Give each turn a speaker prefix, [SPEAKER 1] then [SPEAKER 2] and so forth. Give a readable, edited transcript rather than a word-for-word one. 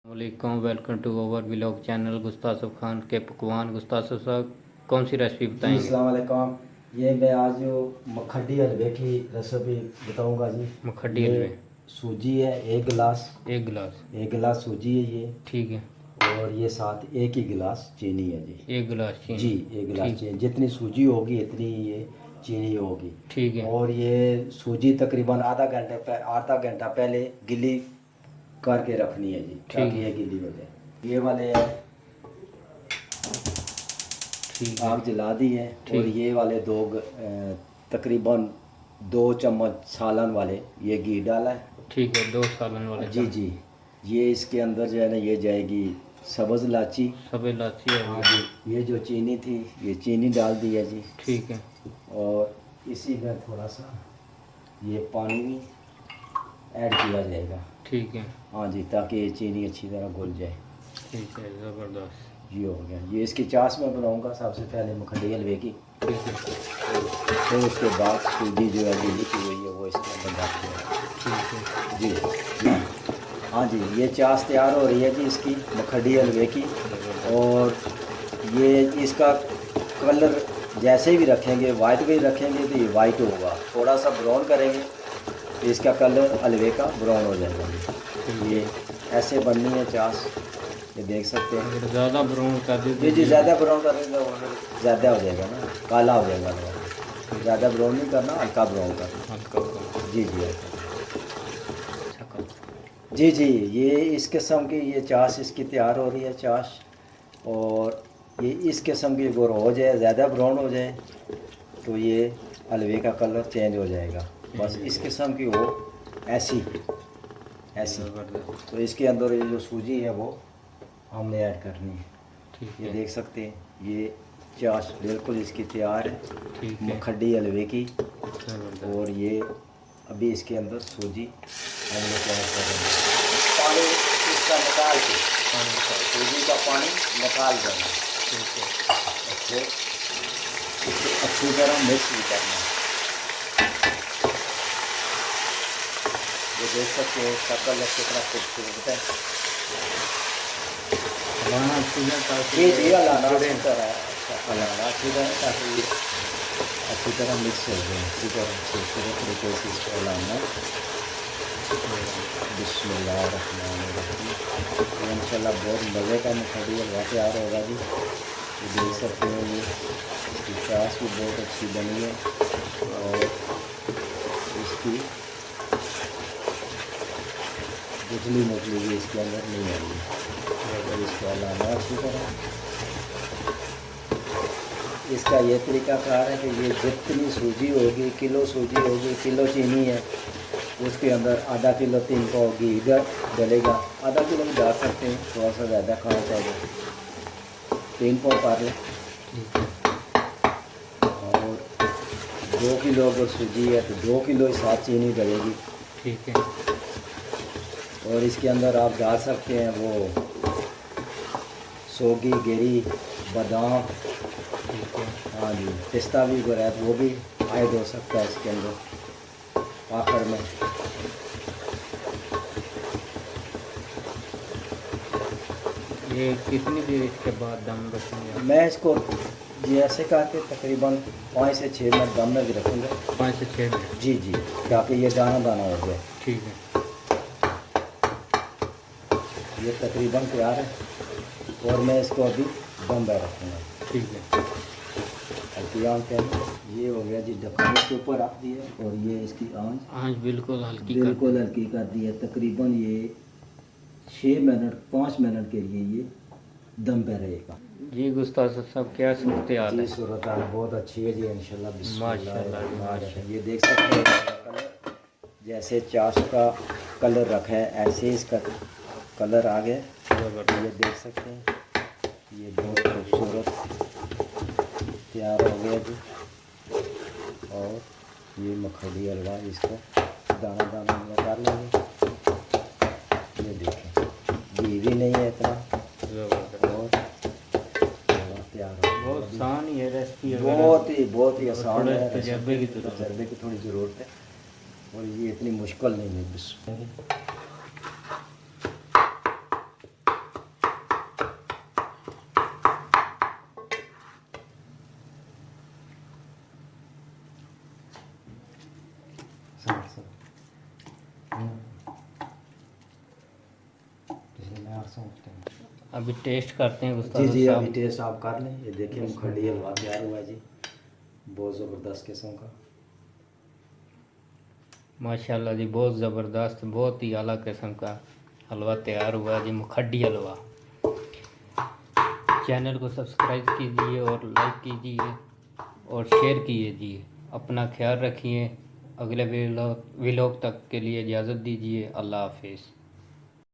[SPEAKER 1] वालेकुम, welcome to our vlog channel Gustasaf Khan के पकवान। गुस्तासफ साहब, कौन सी रेसिपी
[SPEAKER 2] जी
[SPEAKER 1] बताएंगे?
[SPEAKER 2] अस्सलाम वालेकुम। ये मैं आज जो मखड्डी हलवे की रेसिपी बताऊंगा जी।
[SPEAKER 1] मखड्डी
[SPEAKER 2] ये
[SPEAKER 1] हलवे।
[SPEAKER 2] सूजी है एक गिलास।
[SPEAKER 1] एक गिलास।
[SPEAKER 2] एक गिलास सूजी है ये।
[SPEAKER 1] ठीक है।
[SPEAKER 2] और ये साथ एक ही गिलास चीनी है जी।
[SPEAKER 1] एक गिलास चीनी।
[SPEAKER 2] जी एक गिलास
[SPEAKER 1] ठीक।
[SPEAKER 2] चीनी, जितनी सूजी होगी इतनी ये चीनी होगी।
[SPEAKER 1] ठीक है।
[SPEAKER 2] और ये सूजी तकरीबन आधा घंटा पहले गिली करके रखनी है जी,
[SPEAKER 1] ठीक
[SPEAKER 2] ताकि
[SPEAKER 1] है।
[SPEAKER 2] ये गिली हो जाए। ये वाले है
[SPEAKER 1] ठीक है।
[SPEAKER 2] आग जला दी है। और
[SPEAKER 1] ठीक।
[SPEAKER 2] ये वाले तकरीबन 2 चम्मच सालन वाले ये घी डाला है।
[SPEAKER 1] ठीक है, 2 सालन वाले
[SPEAKER 2] जी
[SPEAKER 1] चम्मच।
[SPEAKER 2] जी। ये इसके अंदर जो है ना ये जाएगी सब्ज़ इलायची।
[SPEAKER 1] सब इलायची है।
[SPEAKER 2] हाँ जी। ये जो चीनी थी ये चीनी डाल दी है जी।
[SPEAKER 1] ठीक है।
[SPEAKER 2] और इसी में थोड़ा सा ये पानी भी ऐड किया जाएगा।
[SPEAKER 1] ठीक है।
[SPEAKER 2] हाँ जी, ताकि ये चीनी अच्छी तरह घुल जाए।
[SPEAKER 1] ठीक है, ज़बरदस्त।
[SPEAKER 2] ये हो गया। ये इसकी चाश में बनाऊंगा सबसे पहले मखड्डी हलवे की।
[SPEAKER 1] ठीक है।
[SPEAKER 2] फिर उसके बाद सूजी जो है गीली की हुई है वो इसके अंदर डालते हैं।
[SPEAKER 1] ठीक है।
[SPEAKER 2] जी हाँ जी। ये चाश तैयार हो रही है जी इसकी मखड्डी हलवे की। और ये इसका कलर जैसे भी रखेंगे, वाइट भी रखेंगे तो ये वाइट होगा। थोड़ा सा ब्राउन करेंगे तो इसका कलर हलवे का ब्राउन हो जाएगा। ये ऐसे बननी है चाश, ये देख सकते हैं।
[SPEAKER 1] अगर ज़्यादा ब्राउन कर
[SPEAKER 2] जी
[SPEAKER 1] दीजिए।
[SPEAKER 2] जी, ज़्यादा ब्राउन करेंगे वो ज़्यादा हो जाएगा ना, काला हो जाएगा हलवा। ज़्यादा ब्राउन नहीं करना, हल्का ब्राउन करना।
[SPEAKER 1] हल्का।
[SPEAKER 2] जी जी
[SPEAKER 1] अच्छा कर।
[SPEAKER 2] जी जी। ये इस किस्म की ये चाश इसकी तैयार हो रही है चाश। और ये इस किस्म की अगर हो जाए, ज़्यादा ब्राउन हो जाए तो ये हलवे का कलर चेंज हो जाएगा। बस इस किस्म की हो, ऐसी ऐसी।
[SPEAKER 1] ज़बरदस्त।
[SPEAKER 2] तो इसके अंदर ये जो सूजी है वो हमने ऐड करनी है।
[SPEAKER 1] ठीक
[SPEAKER 2] ये
[SPEAKER 1] है।
[SPEAKER 2] देख सकते हैं। ये चाश बिल्कुल इसकी तैयार है
[SPEAKER 1] ठीक है।
[SPEAKER 2] मखड्डी हलवे की।
[SPEAKER 1] ज़बरदस्त।
[SPEAKER 2] और ये अभी इसके अंदर सूजी हम लोग क्या कर रहे हैं, पानी इसका निकाल के, सूजी का पानी निकाल देना।
[SPEAKER 1] ठीक है।
[SPEAKER 2] फिर इसे अच्छी तरह मिक्स भी करना है। ये देख सकते हैं इसका कलर कितना खूबसूरत है।
[SPEAKER 1] हलाना चाहिए ताकि
[SPEAKER 2] जी जी, हलाना
[SPEAKER 1] जुड़े।
[SPEAKER 2] अच्छी तरह है। अच्छा, हलाना अच्छी तरह ताकि ये अच्छी तरह मिक्स हो जाए। अच्छी तरह खूबसूरत तरीके से इसको हलाना है। बिस्मिल्लाहिर्रहमानिर्रहीम। ये इंशाल्लाह बहुत मज़े का मखड्डी हलवा तैयार होगा जी। ये देख सकते हैं। ये इसकी चाश भी बहुत अच्छी बनी है। और इसकी गुठली मुठली भी इसके अंदर नहीं आई है। अगर इसको हलाना अच्छी तरह। इसका ये तरीकाकार है कि ये जितनी सूजी होगी, किलो सूजी होगी, किलो चीनी है, उसके अंदर आधा किलो 3 पाव घी डलेगा। आधा किलो भी डाल सकते हैं, थोड़ा सा ज़्यादा खाना चाहिए। 3 पाव कर लें। और 2 किलो अगर सूजी है तो 2 किलो ही साथ चीनी डलेगी।
[SPEAKER 1] ठीक है।
[SPEAKER 2] और इसके अंदर आप डाल सकते हैं वो सौगी, गिरी, बादाम।
[SPEAKER 1] ठीक है।
[SPEAKER 2] हाँ जी, पिस्ता भी अगर है तो वो भी ऐड हो सकता है इसके अंदर आखिर में।
[SPEAKER 1] ये कितनी देर इसके बाद दम रखेंगे?
[SPEAKER 2] मैं इसको जी ऐसे करके तकरीबन 5 से 6 मिनट दम में भी रखूँगा।
[SPEAKER 1] 5 से 6 मिनट।
[SPEAKER 2] जी जी, ताकि ये दाना दाना हो जाए।
[SPEAKER 1] ठीक है।
[SPEAKER 2] ये तकरीबन तैयार है। और मैं इसको अभी दम में रखूँगा।
[SPEAKER 1] ठीक है।
[SPEAKER 2] हल्की आंच पे ये हो गया जी। ढक्कन इसके ऊपर रख दिया और ये इसकी आंच
[SPEAKER 1] आँच बिल्कुल हल्की कर
[SPEAKER 2] बिल्कुल
[SPEAKER 1] दें।
[SPEAKER 2] हल्की कर दी है। तकरीबन ये 6 मिनट 5 मिनट के लिए ये दम पे रहेगा।
[SPEAKER 1] जी गुस्तासफ साहब, क्या सूरत हाल
[SPEAKER 2] जी
[SPEAKER 1] है?
[SPEAKER 2] सूरत हाल बहुत अच्छी है जी इंशाल्लाह।
[SPEAKER 1] माशाल्लाह जी,
[SPEAKER 2] बिस्मिल्लाह। ये देख सकते हैं इसका कलर, जैसे चाश का कलर रखा है ऐसे ही इसका कलर आ गया। ये देख सकते हैं। ये बहुत खूबसूरत तैयार हो गया जी। और ये मखड्डी हलवा इसको दाना दाना में कर लेंगे। ये देखें, घी भी नहीं है इतना। और तैयार हो गया।
[SPEAKER 1] बहुत आसान ही है रेसिपी।
[SPEAKER 2] बहुत ही आसान है।
[SPEAKER 1] तजर्बे की ज़रूरत है।
[SPEAKER 2] तजर्बे की थोड़ी ज़रूरत है। और ये इतनी मुश्किल नहीं है। बस
[SPEAKER 1] अभी टेस्ट करते हैं
[SPEAKER 2] जी
[SPEAKER 1] गुस्ताखो
[SPEAKER 2] जी,
[SPEAKER 1] साहब।
[SPEAKER 2] अभी टेस्ट आप कर लें। ये देखिए मुखर्डी हलवा तैयार हुआ है जी, बहुत ज़बरदस्त किस्म का।
[SPEAKER 1] माशाल्लाह जी, बहुत ज़बरदस्त, बहुत ही आला किस्म का हलवा तैयार हुआ है जी, मुखड्डी हलवा। चैनल को सब्सक्राइब कीजिए और लाइक कीजिए और शेयर कीजिए। अपना ख्याल रखिए। अगले व्लॉग तक के लिए इजाज़त दीजिए। अल्लाह हाफिज़।